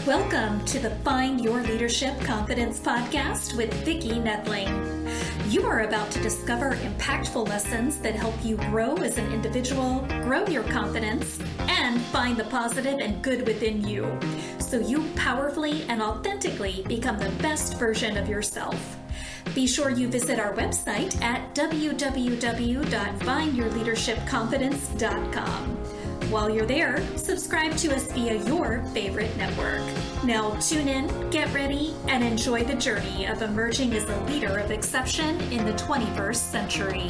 Welcome to the Find Your Leadership Confidence podcast with Vicki Noethling. You are about to discover impactful lessons that help you grow as an individual, grow your confidence, and find the positive and good within you, so you powerfully and authentically become the best version of yourself. Be sure you visit our website at www.findyourleadershipconfidence.com. While you're there, subscribe to us via your favorite network. Now tune in, get ready, and enjoy the journey of emerging as a leader of exception in the 21st century.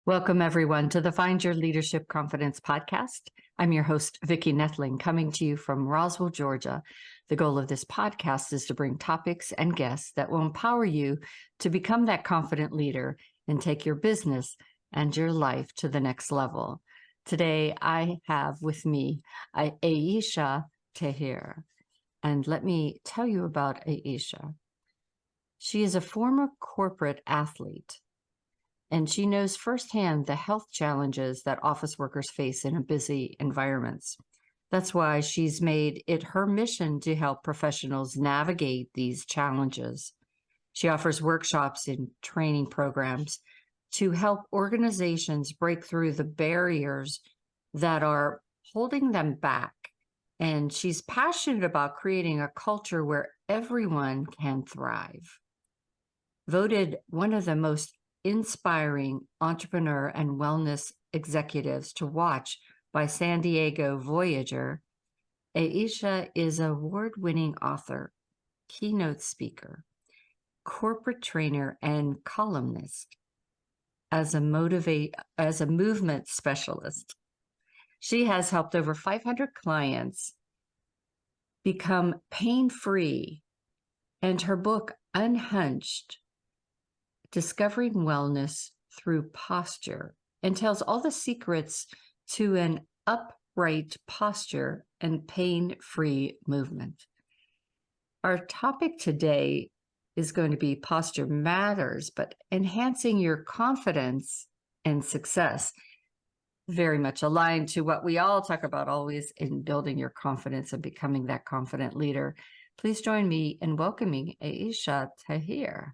Welcome, everyone, to the Find Your Leadership Confidence podcast. I'm your host, Vicki Noethling, coming to you from Roswell, Georgia. The goal of this podcast is to bring topics and guests that will empower you to become that confident leader and take your business and your life to the next level. Today, I have with me Aesha Tahir. And let me tell you about Aesha. She is a former corporate athlete, and she knows firsthand the health challenges that office workers face in busy environments. That's why she's made it her mission to help professionals navigate these challenges. She offers workshops and training programs to help organizations break through the barriers that are holding them back. And she's passionate about creating a culture where everyone can thrive. Voted one of the most inspiring entrepreneur and wellness executives to watch by San Diego Voyager, Aesha is an award-winning author, keynote speaker, corporate trainer, and columnist. As a movement specialist, she has helped over 500 clients become pain-free, and her book, Unhunched, Discovering Wellness Through Posture, entails all the secrets to an upright posture and pain-free movement. Our topic today is going to be posture matters, but enhancing your confidence and success. Very much aligned to what we all talk about always in building your confidence and becoming that confident leader. Please join me in welcoming Aesha Tahir.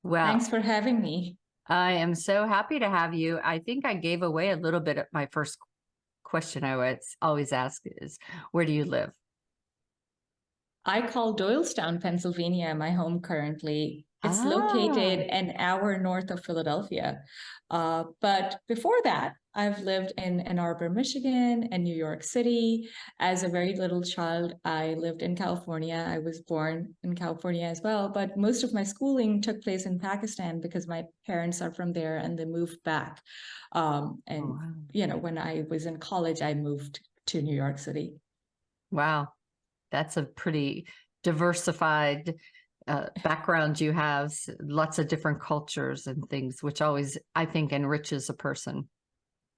Well, thanks for having me. I am so happy to have you. I think I gave away a little bit of my first question I always ask is, where do you live? I call Doylestown, Pennsylvania, my home currently. It's located an hour north of Philadelphia. But before that, I've lived in Ann Arbor, Michigan, and New York City. As a very little child, I lived in California. I was born in California as well, but most of my schooling took place in Pakistan because my parents are from there and they moved back. When I was in college, I moved to New York City. Wow. That's a pretty diversified background you have, lots of different cultures and things, which always, I think, enriches a person.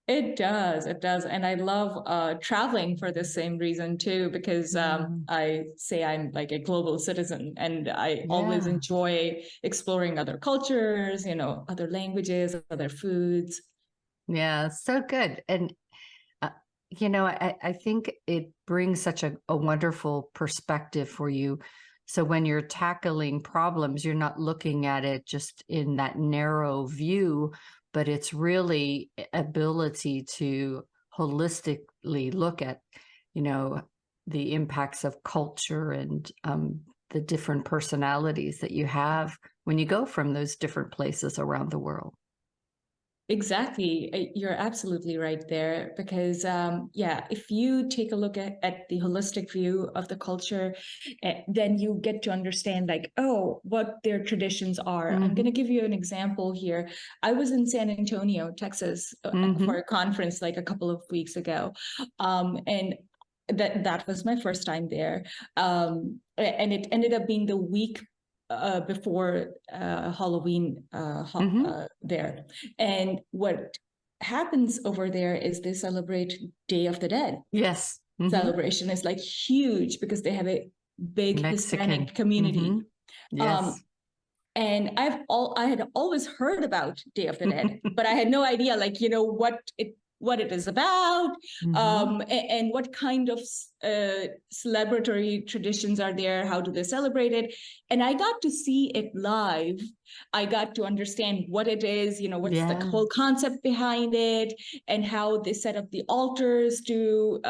It does. And I love traveling for the same reason, too, because I say I'm like a global citizen and I always enjoy exploring other cultures, other languages, other foods. Yeah, so good. And I think it brings such a wonderful perspective for you. So when you're tackling problems, you're not looking at it just in that narrow view, but it's really ability to holistically look at, the impacts of culture and the different personalities that you have when you go from those different places around the world. Exactly. You're absolutely right there because, if you take a look at the holistic view of the culture, then you get to understand what their traditions are. Mm-hmm. I'm going to give you an example here. I was in San Antonio, Texas for a conference like a couple of weeks ago. And that was my first time there. And it ended up being the week before Halloween there. And what happens over there is they celebrate Day of the Dead. Yes. Celebration is like huge because they have a big Mexican Hispanic community. Yes. And I had always heard about Day of the Dead, but I had no idea what what it is about, Mm-hmm. and what kind of celebratory traditions are there, how do they celebrate it. And I got to see it live. I got to understand what it is, what's the Yeah. whole concept behind it, and how they set up the altars to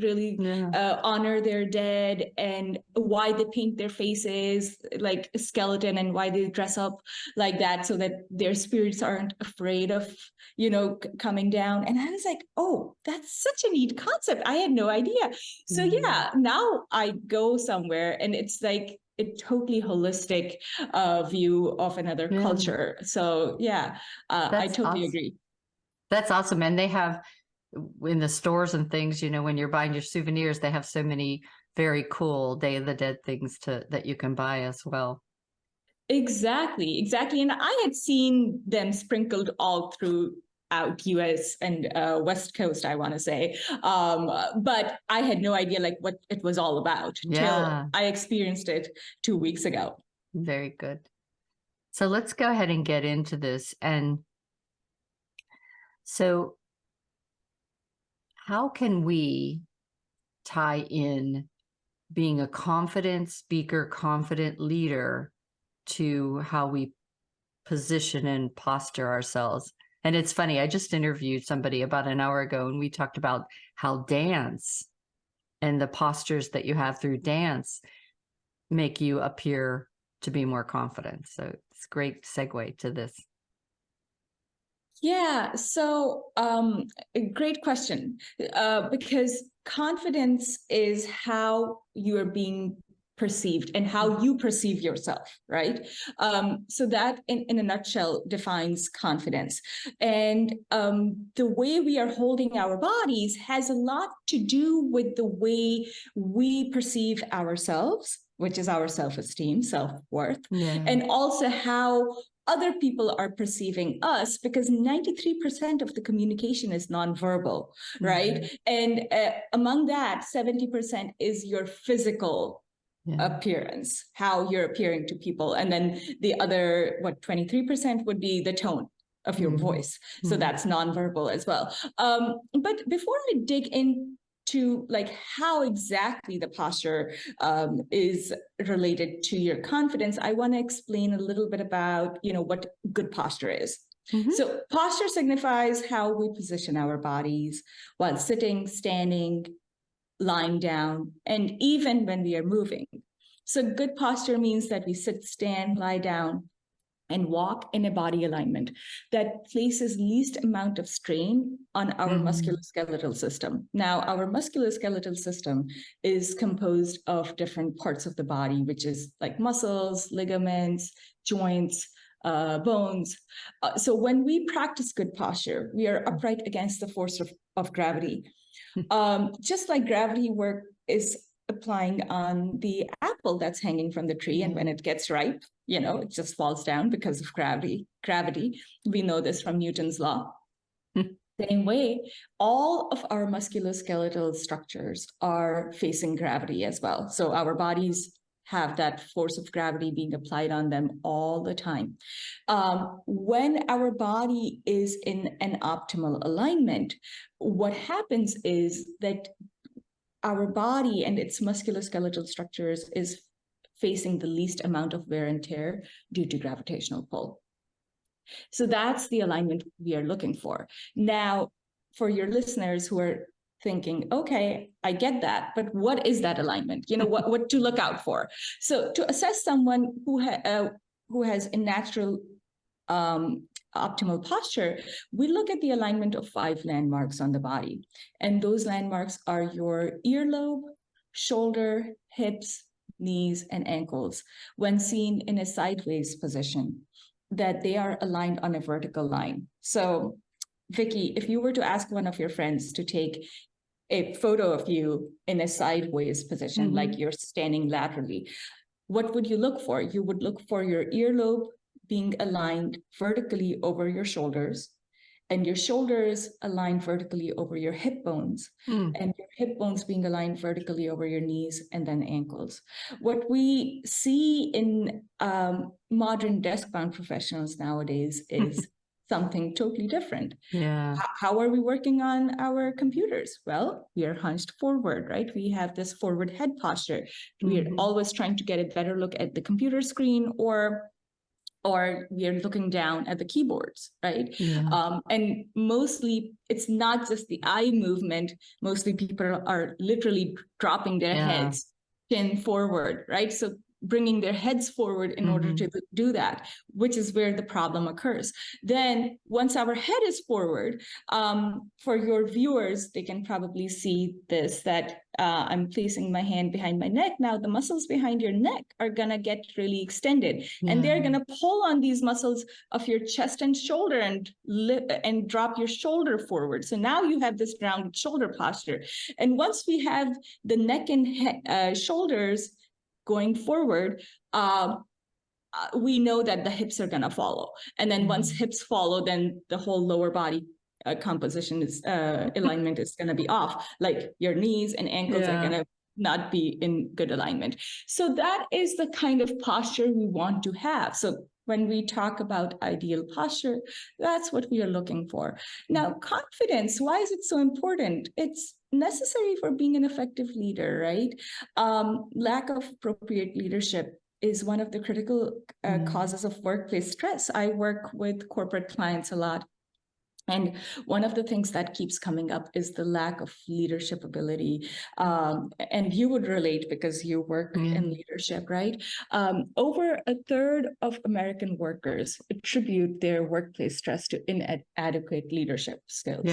really Yeah. honor their dead, and why they paint their faces like a skeleton, and why they dress up like that so that their spirits aren't afraid of coming down. And I was like, oh, that's such a neat concept, I had no idea. So yeah, now I go somewhere and it's like a totally holistic view of another Yeah. culture. So yeah, I That's totally awesome. agree. That's awesome. And they have in the stores and things, when you're buying your souvenirs, they have so many very cool Day of the Dead things that you can buy as well. Exactly. And I had seen them sprinkled all throughout US and West Coast, I want to say. But I had no idea like what it was all about till Yeah, I experienced it 2 weeks ago. very good. So let's go ahead and get into this. And so how can we tie in being a confident speaker, confident leader to how we position and posture ourselves? And it's funny, I just interviewed somebody about an hour ago and we talked about how dance and the postures that you have through dance make you appear to be more confident. So it's a great segue to this. Yeah, so a great question, because confidence is how you are being perceived and how you perceive yourself, right? So that in a nutshell defines confidence. And the way we are holding our bodies has a lot to do with the way we perceive ourselves, which is our self-esteem, self-worth, Yeah. and also how other people are perceiving us, because 93% of the communication is nonverbal, right? Mm-hmm. And among that, 70% is your physical appearance, how you're appearing to people. And then the other, 23% would be the tone of your voice. So that's nonverbal as well. But before I dig into like how exactly the posture is related to your confidence, I want to explain a little bit about, what good posture is. Mm-hmm. So posture signifies how we position our bodies while sitting, standing, lying down, and even when we are moving. So good posture means that we sit, stand, lie down, and walk in a body alignment that places least amount of strain on our musculoskeletal system. Now, our musculoskeletal system is composed of different parts of the body, which is like muscles, ligaments, joints, bones. So when we practice good posture, we are upright against the force of gravity. Just like gravity work is applying on the apple that's hanging from the tree, and when it gets ripe, it just falls down because of gravity. We know this from Newton's law. Same way, all of our musculoskeletal structures are facing gravity as well. So our bodies have that force of gravity being applied on them all the time. When our body is in an optimal alignment, what happens is that our body and its musculoskeletal structures is facing the least amount of wear and tear due to gravitational pull. So that's the alignment we are looking for. Now, for your listeners who are thinking, okay, I get that, but what is that alignment? What to look out for? So to assess someone who has a natural optimal posture, we look at the alignment of 5 landmarks on the body. And those landmarks are your earlobe, shoulder, hips, knees, and ankles. When seen in a sideways position, that they are aligned on a vertical line. So, Vicki, if you were to ask one of your friends to take a photo of you in a sideways position, like you're standing laterally, what would you look for? You would look for your earlobe being aligned vertically over your shoulders, and your shoulders aligned vertically over your hip bones, and your hip bones being aligned vertically over your knees and then ankles. What we see in modern desk-bound professionals nowadays is something totally different. Yeah. How are we working on our computers? Well, we are hunched forward, right? We have this forward head posture. We're always trying to get a better look at the computer screen, or we are looking down at the keyboards, right? Yeah. And mostly it's not just the eye movement. Mostly people are literally dropping their heads chin forward, right? So bringing their heads forward in order to do that, which is where the problem occurs. Then once our head is forward, for your viewers, they can probably see this, that I'm placing my hand behind my neck. Now the muscles behind your neck are gonna get really extended, and they're gonna pull on these muscles of your chest and shoulder and drop your shoulder forward. So now you have this rounded shoulder posture. And once we have the neck and shoulders going forward, we know that the hips are going to follow. And then once hips follow, then the whole lower body composition is alignment is going to be off. Like your knees and ankles are going to not be in good alignment. So that is the kind of posture we want to have. So when we talk about ideal posture, that's what we are looking for. Now, confidence, why is it so important? It's necessary for being an effective leader, right? Lack of appropriate leadership is one of the critical causes of workplace stress. I work with corporate clients a lot. And one of the things that keeps coming up is the lack of leadership ability. And you would relate because you work in leadership, right? Over a third of American workers attribute their workplace stress to inadequate leadership skills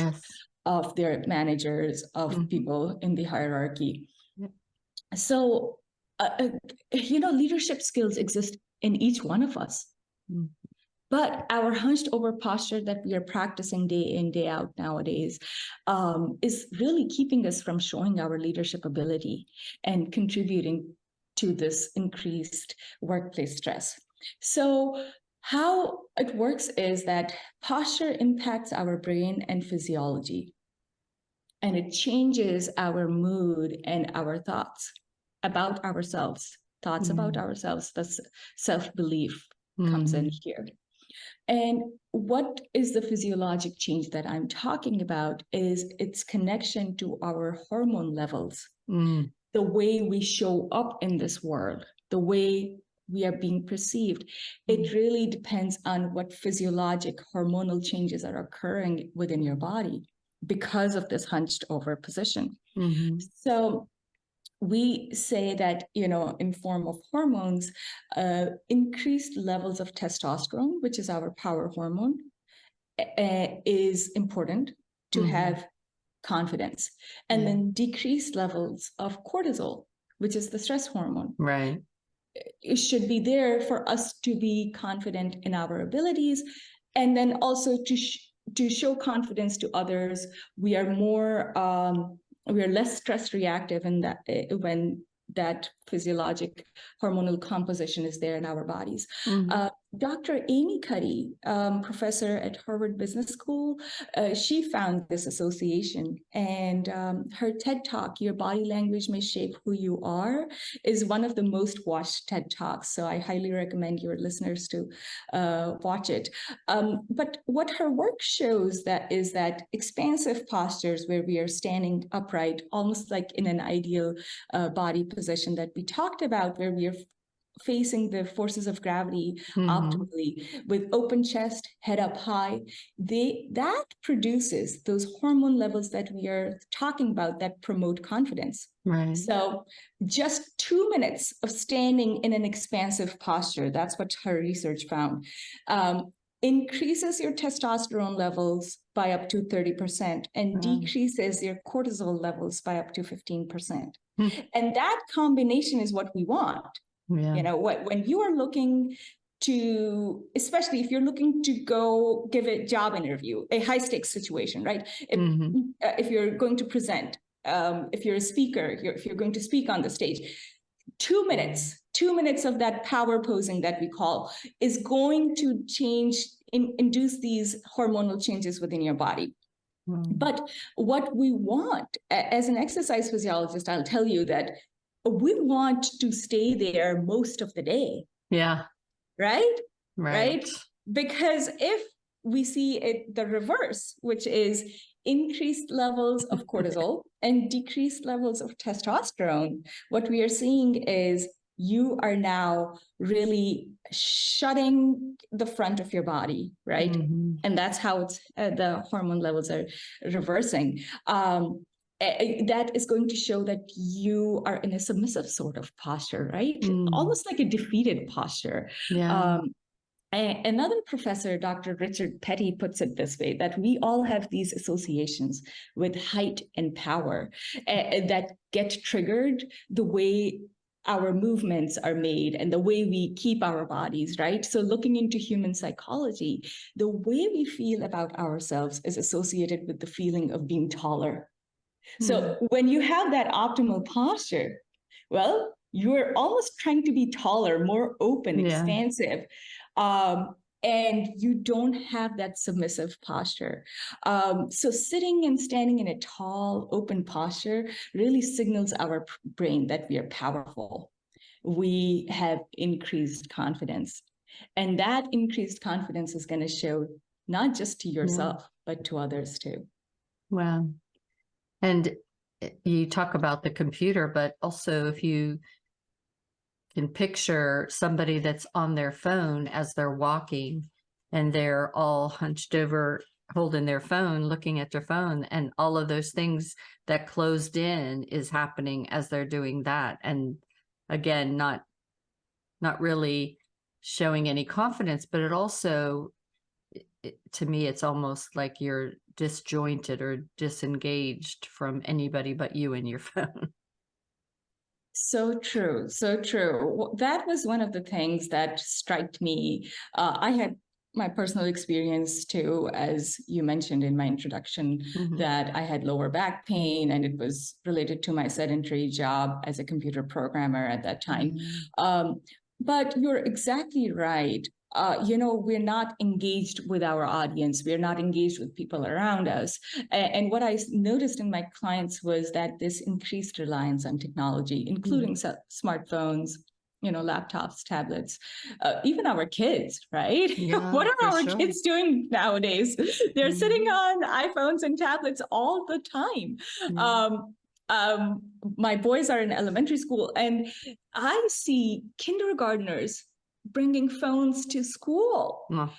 of their managers, of people in the hierarchy. So, leadership skills exist in each one of us. But our hunched over posture that we are practicing day in, day out nowadays is really keeping us from showing our leadership ability and contributing to this increased workplace stress. So how it works is that posture impacts our brain and physiology, and it changes our mood and our thoughts about ourselves. About ourselves, the self-belief comes in here. And what is the physiologic change that I'm talking about is its connection to our hormone levels, the way we show up in this world, the way we are being perceived. It really depends on what physiologic hormonal changes are occurring within your body because of this hunched over position. So we say that, in form of hormones, increased levels of testosterone, which is our power hormone, is important to have confidence. And then decreased levels of cortisol, which is the stress hormone. Right. It should be there for us to be confident in our abilities. And then also to show confidence to others. We are more... we are less stress reactive in that when that physiologic hormonal composition is there in our bodies. Dr. Amy Cuddy, professor at Harvard Business School, she found this association, and her TED Talk, Your Body Language May Shape Who You Are, is one of the most watched TED Talks. So I highly recommend your listeners to watch it. But what her work shows is that expansive postures where we are standing upright, almost like in an ideal body position that we talked about, where we are facing the forces of gravity optimally, with open chest, head up high, that produces those hormone levels that we are talking about that promote confidence. Right. So just 2 minutes of standing in an expansive posture, that's what her research found, increases your testosterone levels by up to 30% and decreases your cortisol levels by up to 15%. And that combination is what we want. When you are looking to, especially if you're looking to go give a job interview, a high stakes situation, right? If you're going to present, if you're a speaker, if you're going to speak on the stage, 2 minutes of that power posing that we call is going to induce these hormonal changes within your body. But what we want, as an exercise physiologist, I'll tell you that we want to stay there most of the day. Yeah. Right? Because if we see it the reverse, which is increased levels of cortisol and decreased levels of testosterone. What we are seeing is you are now really shutting the front of your body, right? Mm-hmm. And that's how it's the hormone levels are reversing. That is going to show that you are in a submissive sort of posture, right? Almost like a defeated posture. Yeah. Another professor, Dr. Richard Petty, puts it this way, that we all have these associations with height and power that get triggered the way our movements are made and the way we keep our bodies, right? So looking into human psychology, the way we feel about ourselves is associated with the feeling of being taller. So when you have that optimal posture, well, you're almost trying to be taller, more open, expansive, and you don't have that submissive posture. So sitting and standing in a tall, open posture really signals our brain that we are powerful. We have increased confidence. And that increased confidence is going to show not just to yourself, but to others too. Wow. And you talk about the computer, but also if you can picture somebody that's on their phone as they're walking and they're all hunched over, holding their phone, looking at their phone, and all of those things that closed in is happening as they're doing that. And again, not really showing any confidence, but it also, to me, it's almost like you're disjointed or disengaged from anybody but you and your phone. So true. So true. That was one of the things that struck me. I had my personal experience too, as you mentioned in my introduction, that I had lower back pain and it was related to my sedentary job as a computer programmer at that time. But you're exactly right. We're not engaged with our audience. We're not engaged with people around us. And what I noticed in my clients was that this increased reliance on technology, including smartphones, laptops, tablets, even our kids, right? Yeah, what are our sure. kids doing nowadays? They're sitting on iPhones and tablets all the time. My boys are in elementary school, and I see kindergartners bringing phones to school. And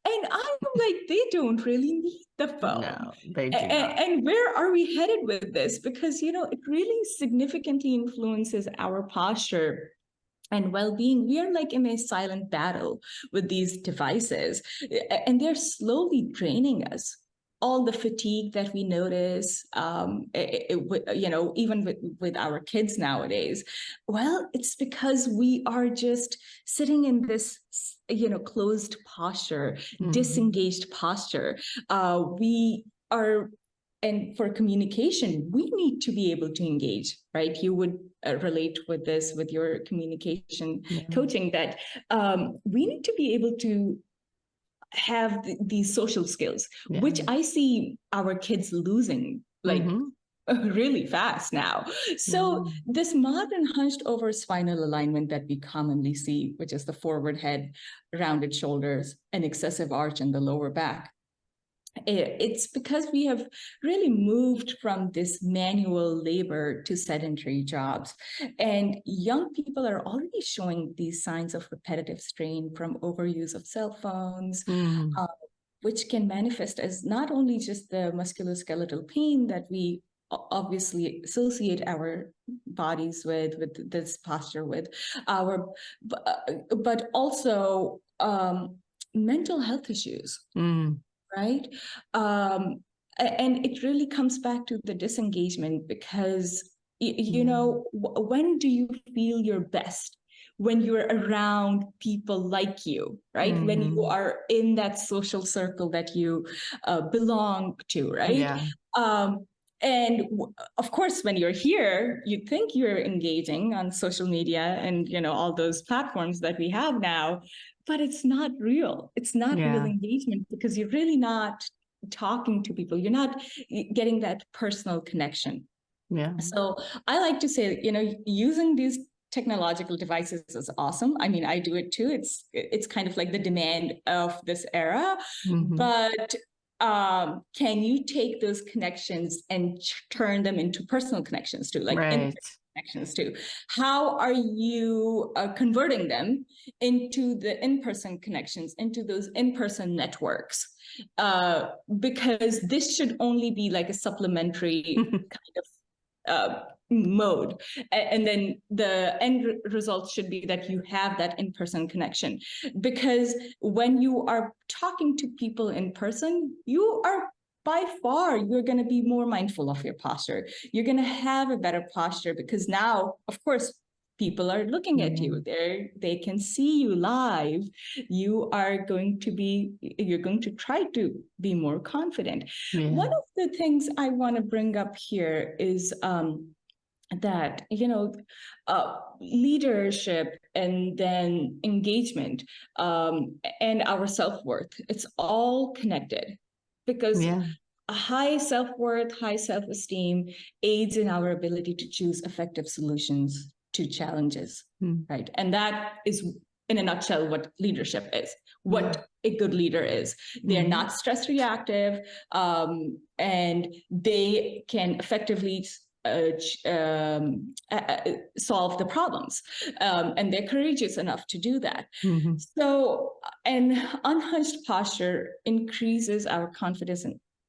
I'm like, they don't really need the phone. No, they do not. And where are we headed with this? Because, it really significantly influences our posture and well-being. We are like in a silent battle with these devices, and they're slowly draining us. All the fatigue that we notice, even with our kids nowadays, well, it's because we are just sitting in this, closed posture, disengaged posture. We are, and for communication, we need to be able to engage, right? You would relate with this with your communication coaching, that we need to be able to have these social skills, which I see our kids losing really fast now. So this modern hunched over spinal alignment that we commonly see, which is the forward head, rounded shoulders, and excessive arch in the lower back, it's because we have really moved from this manual labor to sedentary jobs. And young people are already showing these signs of repetitive strain from overuse of cell phones, which can manifest as not only just the musculoskeletal pain that we obviously associate our bodies with this posture with, but also mental health issues. Right? And it really comes back to the disengagement, because, when do you feel your best? When you're around people like you, right? When you are in that social circle that you belong to, right? And of course, when you're here, you think you're engaging on social media and, all those platforms that we have now, but it's not real. It's not real engagement, because you're really not talking to people. You're not getting that personal connection. So I like to say, using these technological devices is awesome. I mean, I do it too. It's kind of like the demand of this era. But can you take those connections and turn them into personal connections too, like Right. connections too? How are you converting them into the in-person connections, into those in-person networks? Because this should only be like a supplementary kind of mode. And then the end result should be that you have that in-person connection. Because when you are talking to people in person, you are by far, you're going to be more mindful of your posture. You're going to have a better posture because now, of course, people are looking at you. They can see you live. You're going to try to be more confident. One of the things I want to bring up here is that, leadership and then engagement and our self-worth, it's all connected, because a high self-worth, high self-esteem aids in our ability to choose effective solutions to challenges, right? And that is, in a nutshell, what leadership is, what a good leader is. They're not stress reactive, and they can effectively solve the problems, and they're courageous enough to do that. So an unhunched posture increases our confidence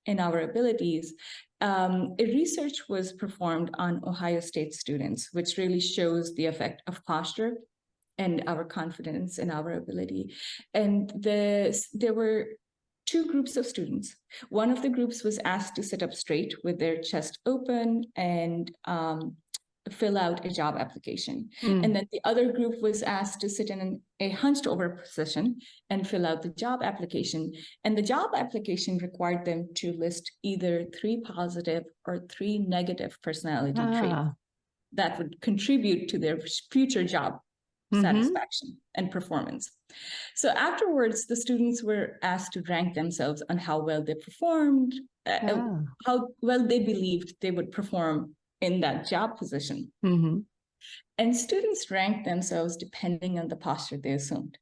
in our abilities. A research was performed on Ohio State students, which really shows the effect of posture and our confidence in our ability. And there were two groups of students. One of the groups was asked to sit up straight with their chest open and fill out a job application. And then the other group was asked to sit in a hunched over position and fill out the job application. And the job application required them to list either 3 positive or 3 negative personality traits that would contribute to their future job satisfaction and performance. So afterwards, the students were asked to rank themselves on how well they performed, how well they believed they would perform in that job position. And students ranked themselves depending on the posture they assumed.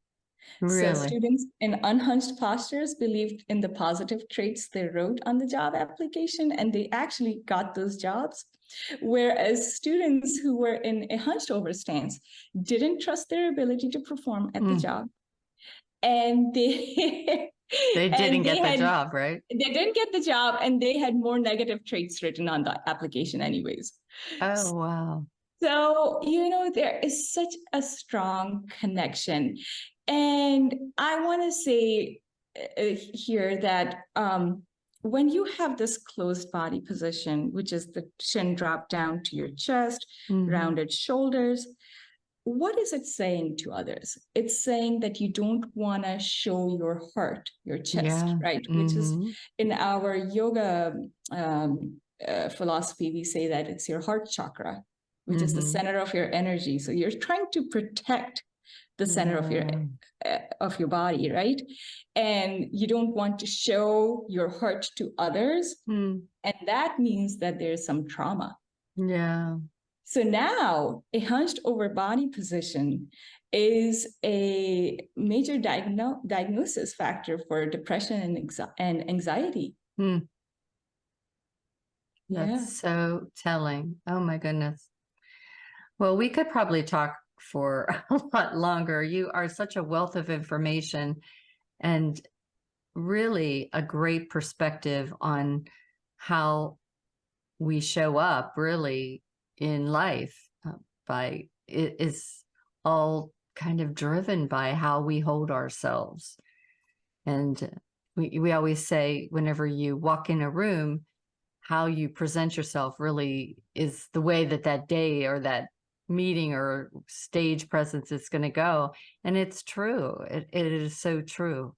So students in unhunched postures believed in the positive traits they wrote on the job application, and they actually got those jobs. Whereas students who were in a hunched over stance didn't trust their ability to perform at the job. And they didn't get the job, right? They didn't get the job, and they had more negative traits written on the application anyways. Oh, wow. So, there is such a strong connection. And I want to say here that when you have this closed body position, which is the chin drop down to your chest, rounded shoulders, what is it saying to others? It's saying that you don't want to show your heart, your chest, right? Which is in our yoga philosophy, we say that it's your heart chakra, which is the center of your energy. So you're trying to protect the center of your body, right? And you don't want to show your heart to others. And that means that there's some trauma. So now a hunched over body position is a major diagnosis factor for depression and anxiety. That's so telling. Oh my goodness. Well, we could probably talk for a lot longer. You are such a wealth of information and really a great perspective on how we show up really in life. It is all kind of driven by how we hold ourselves. And we always say, whenever you walk in a room, how you present yourself really is the way that day or that meeting or stage presence is going to go. And it's true. It is so true.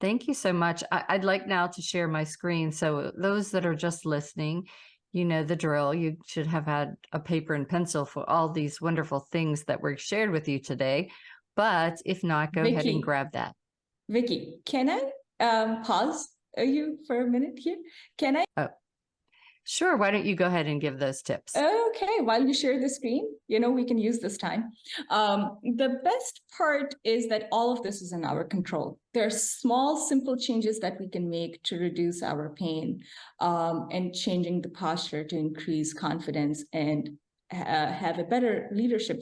Thank you so much. I'd like now to share my screen. So those that are just listening, you know the drill. You should have had a paper and pencil for all these wonderful things that were shared with you today. But if not, go ahead and grab that. Vicki, can I pause you for a minute here? Can I? Oh, Sure. Why don't you go ahead and give those tips? Okay, while you share the screen, we can use this time. The best part is that all of this is in our control. There are small, simple changes that we can make to reduce our pain, and changing the posture to increase confidence and have a better leadership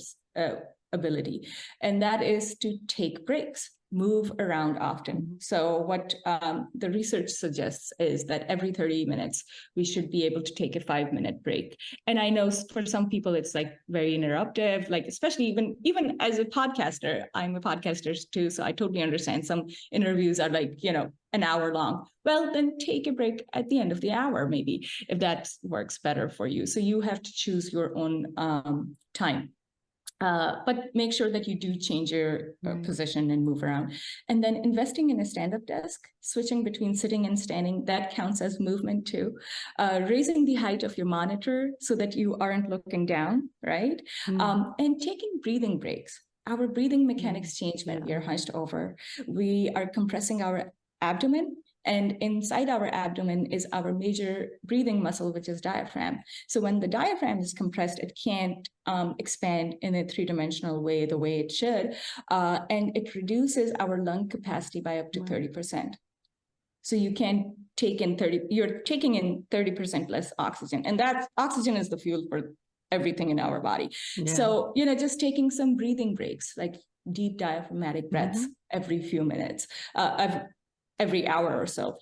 ability. And that is to take breaks, move around often. So what the research suggests is that every 30 minutes, we should be able to take a 5-minute break. And I know for some people, it's like very interruptive, like especially even as a podcaster, I'm a podcaster too. So I totally understand some interviews are like, an hour long. Well, then take a break at the end of the hour, maybe, if that works better for you. So you have to choose your own time. But make sure that you do change your position and move around. And then investing in a stand-up desk, switching between sitting and standing, that counts as movement too. Raising the height of your monitor so that you aren't looking down, right? And taking breathing breaks. Our breathing mechanics change when we are hunched over. We are compressing our abdomen, and inside our abdomen is our major breathing muscle, which is diaphragm. So when the diaphragm is compressed, it can't expand in a three-dimensional way, the way it should. And it reduces our lung capacity by up to 30%. So you can take in you're taking in 30% less oxygen. And that oxygen is the fuel for everything in our body. So, just taking some breathing breaks, like deep diaphragmatic breaths every few minutes, every hour or so.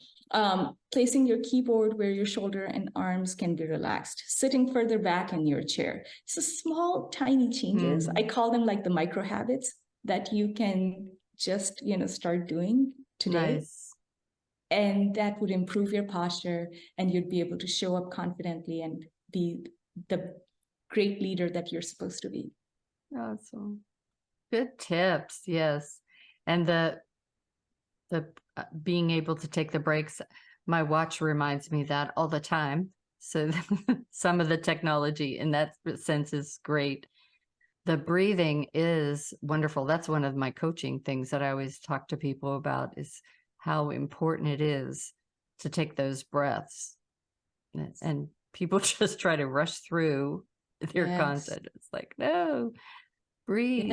Placing your keyboard where your shoulder and arms can be relaxed, sitting further back in your chair. So small, tiny changes. I call them like the micro habits that you can just, start doing today. Nice. And that would improve your posture, and you'd be able to show up confidently and be the great leader that you're supposed to be. Awesome. Good tips. Yes. And the being able to take the breaks, my watch reminds me that all the time. So some of the technology in that sense is great. The breathing is wonderful. That's one of my coaching things that I always talk to people about, is how important it is to take those breaths. And people just try to rush through their content. It's like, no, breathe.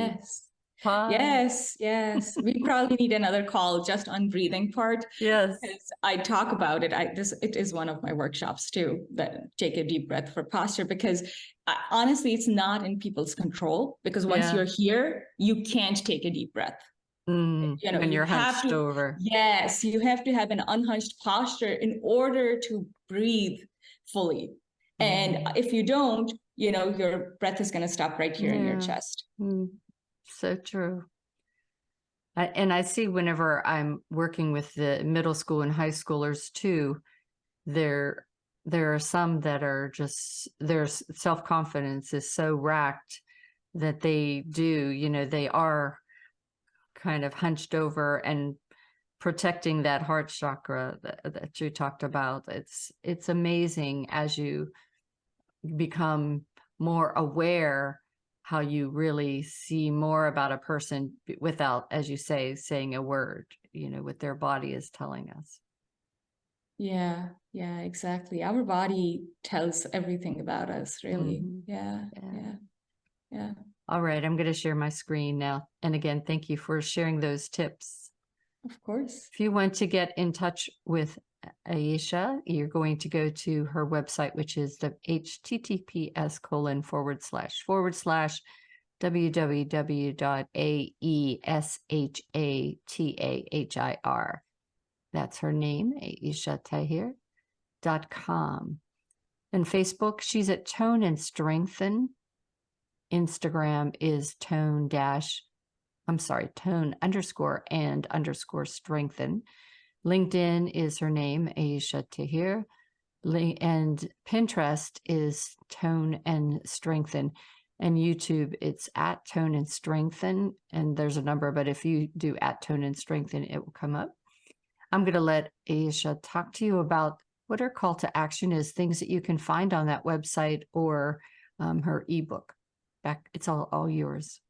Pause. Yes. We probably need another call just on breathing part. Yes. Because I talk about it. It is one of my workshops too, that take a deep breath for posture, because honestly, it's not in people's control, because once you're here, you can't take a deep breath. When you're hunched over. Yes, you have to have an unhunched posture in order to breathe fully. And if you don't, your breath is going to stop right here in your chest. So true. And I see whenever I'm working with the middle school and high schoolers too, there are some that are just, their self-confidence is so racked that they do, they are kind of hunched over and protecting that heart chakra that you talked about. It's amazing as you become more aware how you really see more about a person without, as you say, saying a word, what their body is telling us. Yeah, exactly. Our body tells everything about us, really. Yeah. All right, I'm going to share my screen now. And again, thank you for sharing those tips. Of course. If you want to get in touch with Aesha, you're going to go to her website, which is the https://www.aeshatahir. That's her name, aeshatahir.com. And Facebook, she's at Tone and Strengthen. Instagram is tone_and_strengthen. LinkedIn is her name, Aesha Tahir. And Pinterest is Tone and Strengthen. And YouTube, it's at Tone and Strengthen. And there's a number, but if you do at Tone and Strengthen, it will come up. I'm going to let Aesha talk to you about what her call to action is, things that you can find on that website, or her ebook. It's all yours.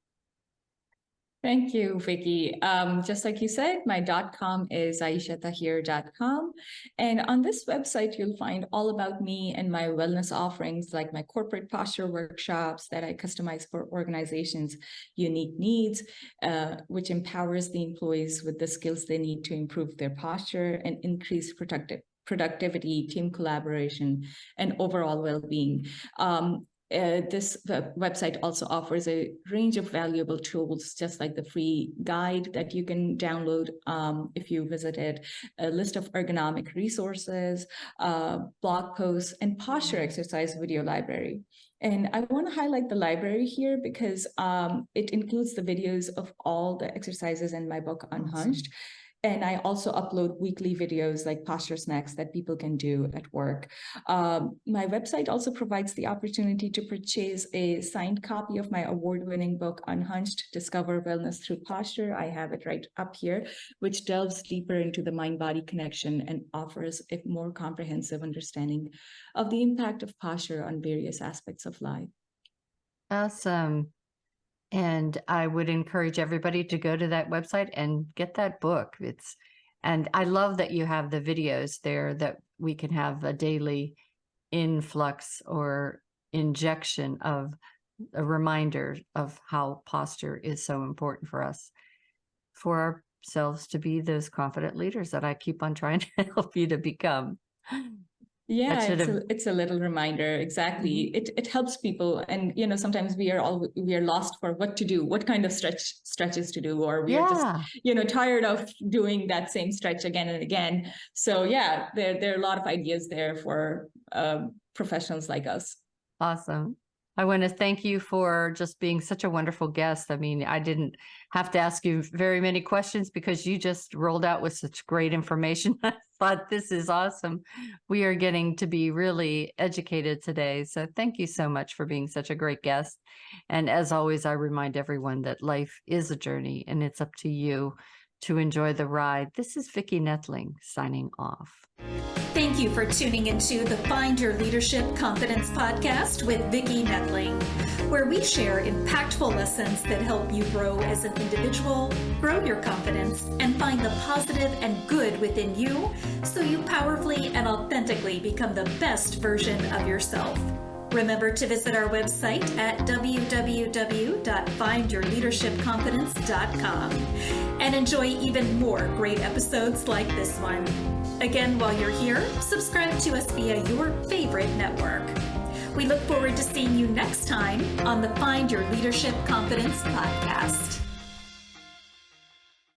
Thank you, Vicki. Just like you said, my .com is aeshatahir.com. And on this website, you'll find all about me and my wellness offerings, like my corporate posture workshops that I customize for organizations' unique needs, which empowers the employees with the skills they need to improve their posture and increase productivity, team collaboration, and overall well-being. This website also offers a range of valuable tools, just like the free guide that you can download if you visit it, a list of ergonomic resources, blog posts, and posture exercise video library. And I want to highlight the library here because it includes the videos of all the exercises in my book, Unhunched. Awesome. And I also upload weekly videos like posture snacks that people can do at work. My website also provides the opportunity to purchase a signed copy of my award-winning book, Unhunched, Discover Wellness Through Posture. I have it right up here, which delves deeper into the mind-body connection and offers a more comprehensive understanding of the impact of posture on various aspects of life. Awesome. And I would encourage everybody to go to that website and get that book. And I love that you have the videos there that we can have a daily influx or injection of a reminder of how posture is so important for us, for ourselves to be those confident leaders that I keep on trying to help you to become. Yeah, it's a little reminder. Exactly. Mm-hmm. It helps people. And, sometimes we are lost for what to do, what kind of stretches to do, or we are just, tired of doing that same stretch again and again. So yeah, there are a lot of ideas there for professionals like us. Awesome. I want to thank you for just being such a wonderful guest. I mean, I didn't have to ask you very many questions because you just rolled out with such great information. I thought, this is awesome. We are getting to be really educated today. So thank you so much for being such a great guest. And as always, I remind everyone that life is a journey and it's up to you to enjoy the ride. This is Vicki Noethling signing off. Thank you for tuning into the Find Your Leadership Confidence podcast with Vicki Noethling, where we share impactful lessons that help you grow as an individual, grow your confidence, and find the positive and good within you so you powerfully and authentically become the best version of yourself. Remember to visit our website at www.findyourleadershipconfidence.com and enjoy even more great episodes like this one. Again, while you're here, subscribe to us via your favorite network. We look forward to seeing you next time on the Find Your Leadership Confidence podcast.